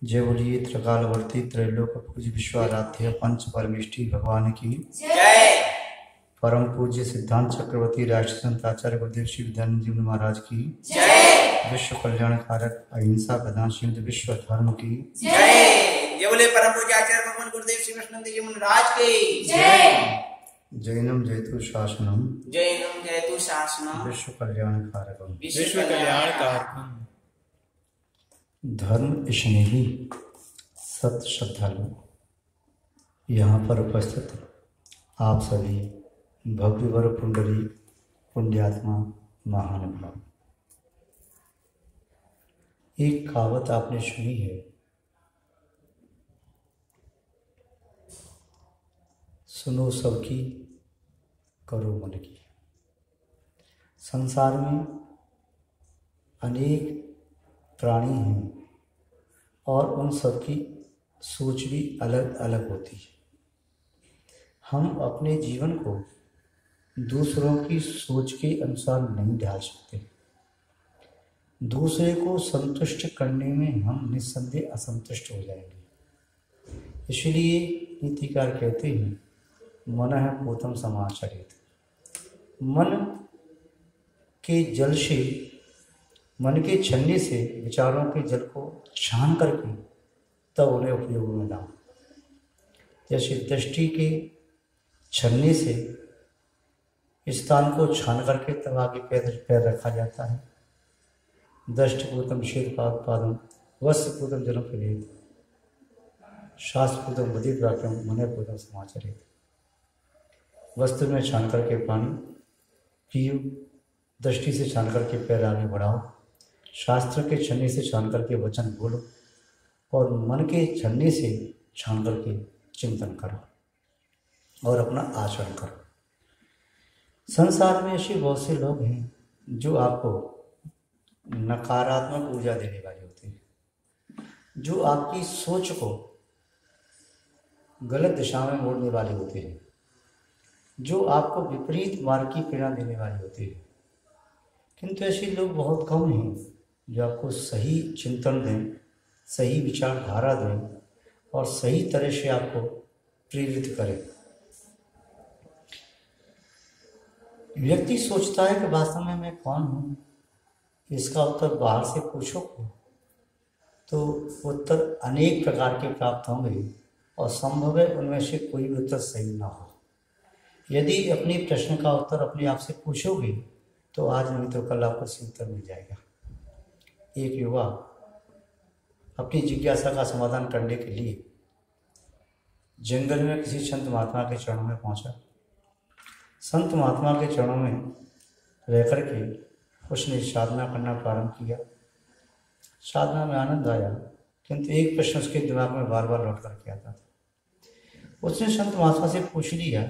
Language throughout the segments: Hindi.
जय बोलिए त्रिकालवर्ती त्रैलोक पूज्य विश्वाराध्य पंच परमेष्टि भगवान की जय। परम पूज्य सिद्धांत चक्रवर्ती राष्ट्र संत आचार्य गुरुदेव श्री विद्यानंद जी महाराज की जय। विश्व कल्याण कारक अहिंसा प्रदानशील विश्व धर्म की जय। जय बोले परम पूज्य आचार्य भगवान गुरुदेव श्री विष्णु जी महाराज की जय। जैनम जयतु शासनम जैनम जयतु शासनम विश्व कल्याण कारकम विश्व कल्याण कारकम। धर्म स्नेही सत श्रद्धालु यहाँ पर उपस्थित आप सभी भव्यवर पुंडरी पुण्यात्मा महानुभाव, एक कहावत आपने सुनी है, सुनो सबकी करो मन की। संसार में अनेक प्राणी हैं और उन सबकी सोच भी अलग अलग होती है। हम अपने जीवन को दूसरों की सोच के अनुसार नहीं ढाल सकते। दूसरे को संतुष्ट करने में हम निस्संदेह असंतुष्ट हो जाएंगे। इसलिए नीतिकार कहते हैं, मनः पूतं समाचरेत्। मन के जल से, मन के छन्ने से विचारों के जल को छान करके तब उन्हें उपयोग में लाओ। जैसे दृष्टि के छन्ने से स्थान को छान करके तब आगे पैर रखा जाता है। दृष्टिपूतम शीतपादम वस्त्रपूतम जलम पिबेत शास्त्रपूतम वदित वाक्यम मनःपूतम समाचरेत्। वस्त्र में छान करके पानी पियो, दृष्टि से छान करके पैर आगे बढ़ाओ, शास्त्र के छन्ने से छान करके वचन बोलो और मन के छन्ने से छान करके चिंतन करो और अपना आचरण करो। संसार में ऐसे बहुत से लोग हैं जो आपको नकारात्मक ऊर्जा देने वाले होते हैं, जो आपकी सोच को गलत दिशा में मोड़ने वाले होते हैं, जो आपको विपरीत मार्ग की प्रेरणा देने वाले होते हैं। किंतु ऐसे लोग बहुत कम हैं जो आपको सही चिंतन दें, सही विचारधारा दें और सही तरह से आपको प्रेरित करें। व्यक्ति सोचता है कि वास्तव में मैं कौन हूँ, इसका उत्तर बाहर से पूछो तो उत्तर अनेक प्रकार के प्राप्त होंगे और संभव है उनमें से कोई भी उत्तर सही ना हो। यदि अपने प्रश्न का उत्तर अपने आप से पूछोगे तो आज नहीं तो कल आपको सही उत्तर मिल जाएगा। एक युवा अपनी जिज्ञासा का समाधान करने के लिए जंगल में किसी संत महात्मा के चरणों में पहुंचा। संत महात्मा के चरणों में रह करके उसने साधना करना प्रारंभ किया। साधना में आनंद आया, किंतु एक प्रश्न उसके दिमाग में बार बार लौट करके आता था। उसने संत महात्मा से पूछ लिया,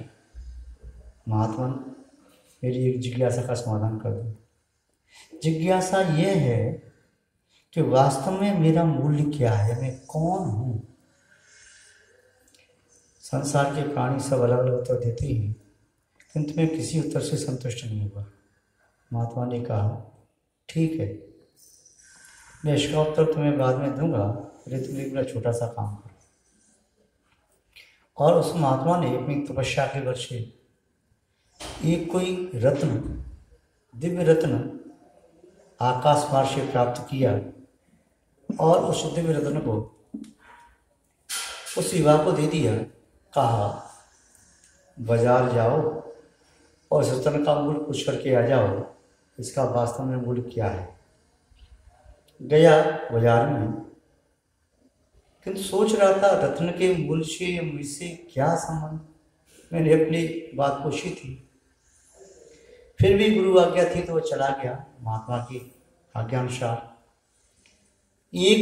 महात्मा मेरी एक जिज्ञासा का समाधान कर दो। जिज्ञासा यह है कि वास्तव में मेरा मूल्य क्या है, मैं कौन हूँ। संसार के प्राणी सब अलग अलग उत्तर देते हैं, किंतु मैं किसी उत्तर से संतुष्ट नहीं हुआ। महात्मा ने कहा, ठीक है, मैं इसका उत्तर तुम्हें बाद में दूंगा, फिर तुम एक बड़ा छोटा सा काम करो। और उस महात्मा ने अपनी तपस्या के बल से एक कोई रत्न, दिव्य रत्न आकाश मार्ग से प्राप्त किया और उस दिव्य रत्न को उस युवा को दे दिया। कहा, बाजार जाओ और इस रत्न का मूल्य पूछ करके आ जाओ, इसका वास्तव में मूल्य क्या है। गया बाजार में, किंतु सोच रहा था रत्न के मूल्य से मुझसे क्या संबंध। मैंने अपनी बात पूछी थी, फिर भी गुरु आज्ञा थी तो वो चला गया। महात्मा की आज्ञानुसार एक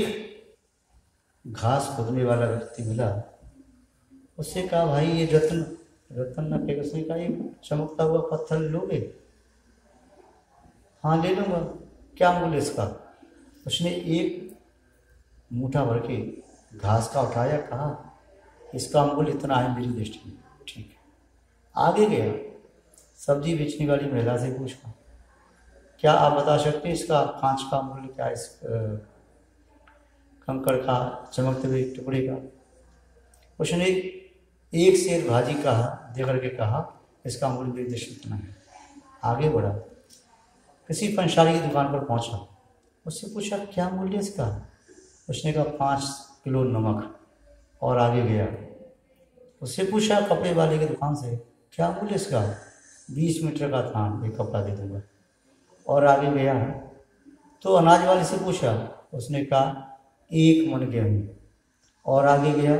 घास खोदने वाला व्यक्ति मिला। उससे कहा, भाई ये रत्न न कहेगा। उसने कहा, ये चमकता हुआ पत्थर लोगे? हाँ ले लूँगा, क्या मूल्य इसका? उसने एक मुट्ठा भर के घास का उठाया, कहा इसका मूल्य इतना है मेरी दृष्टि में। ठीक है, आगे गया, सब्जी बेचने वाली महिला से पूछा, क्या आप बता सकते हैं इसका कांच का मूल्य क्या है? कंकड़ का, चमकते हुए टुकड़े का। उसने एक सेर भाजी कहा, दे करके कहा इसका मूल्य भी दृश्य इतना है। आगे बढ़ा, किसी पंसारी की दुकान पर पहुंचा, उससे पूछा क्या मूल्य इसका। उसने कहा 5 किलो नमक। और आगे गया, उससे पूछा कपड़े वाले की दुकान से क्या मूल्य इसका, 20 मीटर का थान, एक कपड़ा दे दूंगा। और आगे गया तो अनाज वाले से पूछा, उसने कहा 1 मन गेहूँ। और आगे गया,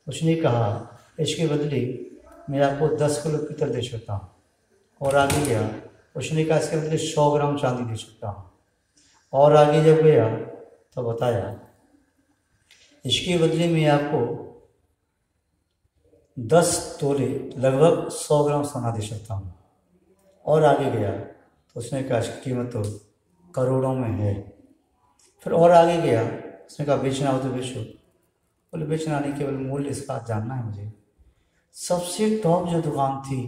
उसने कहा इसके बदले मैं आपको 10 किलो पीतल दे सकता हूँ। और आगे गया, उसने कहा इसके बदले 100 ग्राम चांदी दे सकता हूँ। और आगे जब गया तो बताया इसके बदले में आपको 10 तोले लगभग 100 ग्राम सोना दे सकता हूँ। और आगे गया तो उसने कहा इसकी कीमत तो करोड़ों में है। फिर और आगे गया, उसने कहा बेचना हो तो बेचो। बोले बेचना नहीं, केवल मूल्य इसका जानना है मुझे। सबसे टॉप जो दुकान थी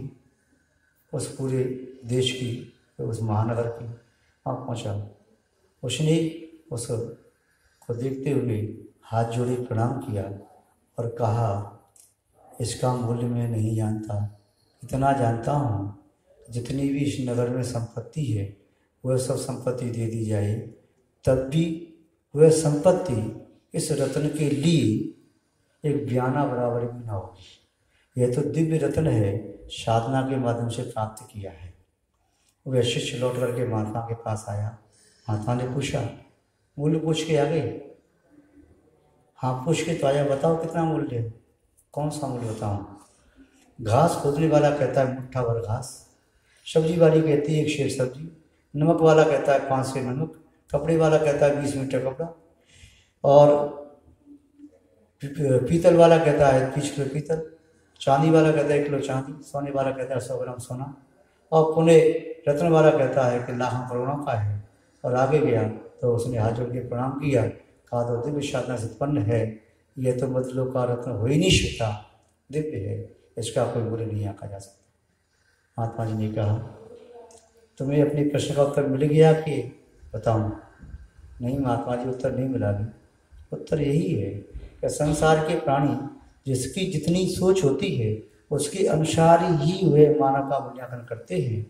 उस पूरे देश की, उस महानगर की, वहाँ पहुँचा। उसने उसको देखते हुए हाथ जोड़े प्रणाम किया और कहा इसका मूल्य मैं नहीं जानता, इतना जानता हूँ जितनी भी इस नगर में संपत्ति है वह सब संपत्ति दे दी जाए तब भी वह संपत्ति इस रत्न के लिए एक बयाना बराबर भी ना हो। यह तो दिव्य रत्न है, साधना के माध्यम से प्राप्त किया है। वह शिष्य लौट करके महात्मा के पास आया। महात्मा ने पूछा, मूल्य पूछ के आ गए? हाँ पूछ के तो आया, बताओ कितना मूल्य है? कौन सा मूल्य बताऊँ? घास खोदने वाला कहता है मुट्ठा भर घास, सब्जी वाली कहती है 1 शेर सब्जी, नमक वाला कहता है 5 शेर नमक, कपड़े वाला कहता है 20 मीटर कपड़ा, और पीतल वाला कहता है 20 किलो पीतल, चांदी वाला कहता है 1 किलो चांदी, सोने वाला कहता है 100 ग्राम सोना, और पुणे रत्न वाला कहता है कि लाखों करोड़ों का है। और आगे गया तो उसने हाथ जोड़ के प्रणाम किया, कहा तो दिव्य साधना से उत्पन्न है, यह तो बदलों का रत्न हो ही नहीं सकता, दिव्य है, इसका कोई मूल्य नहीं आंका जा सकता। महात्मा जी ने कहा तुम्हें अपने प्रश्न का उत्तर मिल गया कि बताऊँ? नहीं महात्मा जी, उत्तर नहीं मिला भी। उत्तर यही है कि संसार के प्राणी जिसकी जितनी सोच होती है उसके अनुसार ही वह मानव का मूल्यांकन करते हैं,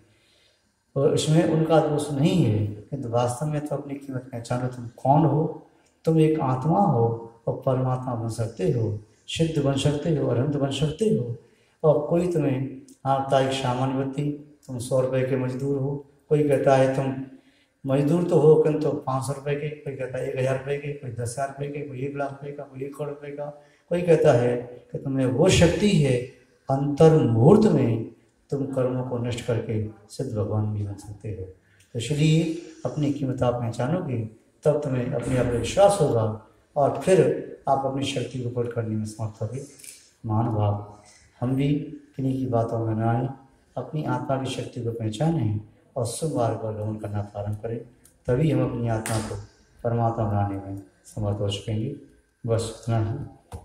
और इसमें उनका दोष नहीं है। किंतु वास्तव में तो अपनी कीमत पहचानो, तुम कौन हो। तुम एक आत्मा हो और परमात्मा बन सकते हो, सिद्ध बन सकते हो, अनंत बन सकते हो। और कोई तुम्हें आता एक सामान्य व्यक्ति, तुम 100 रुपये के मजदूर हो, कोई कहता है तुम मजदूर तो हो किंतु 500 रुपये के, कोई कहता है 1000 रुपये के, कोई 10,000 रुपये के, कोई 1 लाख रुपये का, कोई 1 करोड़ रुपये का, कोई कहता है कि तुम्हें वो शक्ति है अंतर मुहूर्त में तुम कर्मों को नष्ट करके सिद्ध भगवान भी बन सकते हो। तो इसलिए अपनी कीमत आप पहचानोगे तब तुम्हें अपने आप विश्वास होगा और फिर आप अपनी शक्ति को प्रकट करने में समर्थ होगे। महानुभाव, हम भी किन्हीं की बातों में न आए, अपनी आत्मा की शक्ति को पहचानें और शुभ मार्ग पर गमन करना प्रारंभ करें, तभी हम अपनी आत्मा को परमात्मा बनाने में समर्थ हो सकेंगे। बस इतना ही।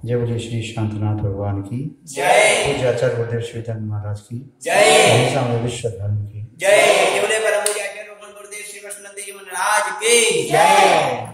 जय बोले श्री शांतनाथ भगवान की जय। पूज्य आचार्य गुरुदेव श्रीधन महाराज की जय। विश्व धर्म की जय। जय बोले परम पूज्य आचार्य गुरुदेव श्री कृष्णानंद जी महाराज की जय।